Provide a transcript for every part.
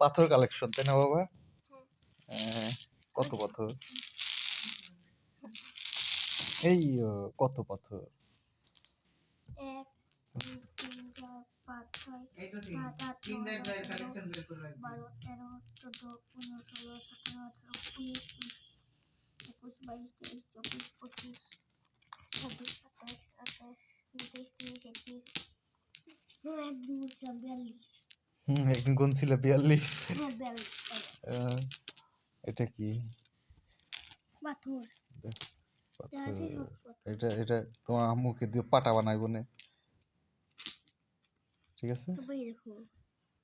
পাথর কালেকশন, তাই না বাবা? কত পাথর, এই কত পাথর, 1 2 3 4 5 6 7 8 9 10 11 12 13 14 15 16 17 18 19 20 21 22 23 24 25 26 27 28 29 30 31 1 2 3 42 একদিন কোন ছিল 42? এটা কি পাথর? এটা এটা তোমার আম্মুকে দিয়ে পাটা বানাইবো না, ঠিক আছে?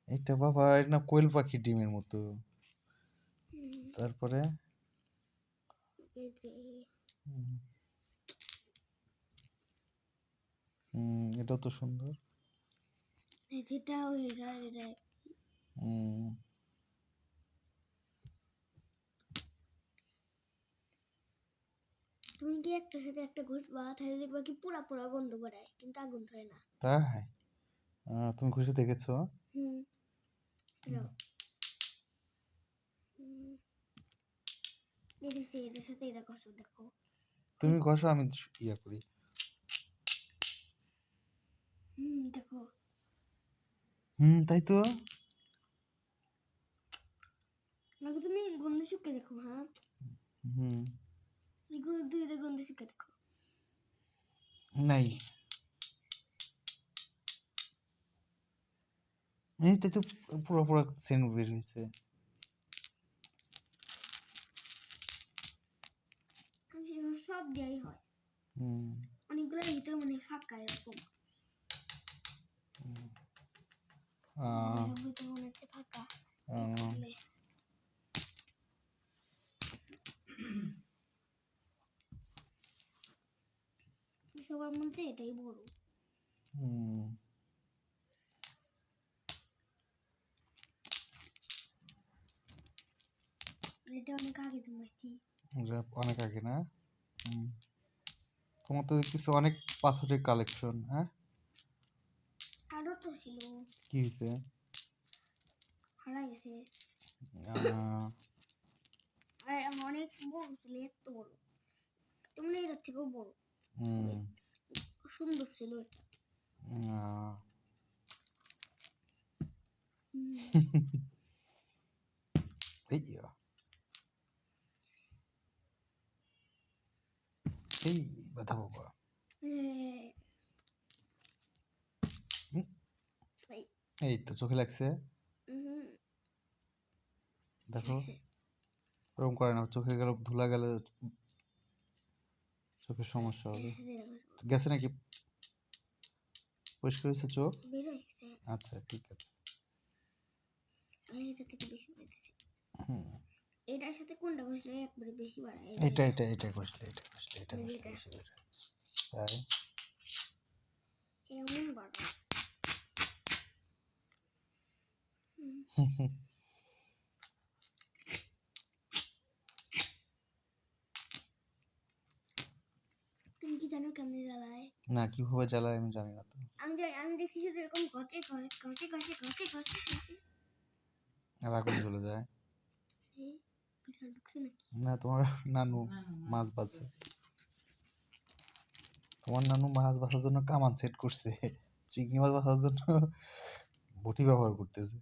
এটা বাবা, এটা না কোয়েল পাখি ডিমের মতো। তারপরে এটাও তো সুন্দর। তুমি কি একটা সাথে একটা ঘষবা তাহলে দেখবা কি পুরা পুরা গন্ধ বেরায়, কিন্তু আগুন ধরে না। তাই? তুমি খুশি দেখেছো? এটার সাথে এটা ঘষো, দেখো। তুমি ঘষো, আমি ইয়া করি। দেখো। তাই তো। তুমি গন্ধ শুকে দেখো। হ্যাঁ, দুইটা গন্ধ শুকে দেখো। নাই, এই তাই তো, পুরো পুরো সেন্ট বের হয়েছে। সব দেয়াই হয়, অনেকগুলো ভিতরে মানে ফাঁকা এরকম। ভিতরে মনে হচ্ছে ফাঁকা। সবার মধ্যে এটাই বড়। এটা অনেক আগে জন্মাইছি। অনেক আগে না? তোমার তো কিছু অনেক পাথরের কালেকশন। হ্যাঁ, আরো তো ছিল। কি হয়েছে? হারাই গেছে। আর অনেক বড় ছিল, এত বড়, তেমন এটার থেকেও বড়। সুন্দর ছিল এটা। এই ব্যথা বাবা, এই তো চোখে লাগছে। দেখো, ওরকম করে না, চোখে গেল ধুলা গেলে চোখের সমস্যা হবে। গেছে নাকি? পরিষ্কার হয়েছে চোখ? আচ্ছা, ঠিক আছে। এটার সাথে কোনটা ঘষলে একবারে বেশি বাড়ায়? এটা ঘষলে এটা বেশি বাড়ায়। তাই এমন বাড়ায়। তুমি কি জানো কেমনে জ্বালায়? না, কিভাবে জ্বালায় আমি জানি না তো। আমি দেখছি শুধু এরকম ঘষে আর আগুন জ্বলে যায়। পিঠা ঢুকছে নাকি? না, তোমার নানু মাছ বাছে। তোমার নানু মাছ বাছার জন্য কামান সেট করছে, চিংড়ি মাছ বাছার জন্য বটি ব্যবহার করতেছে।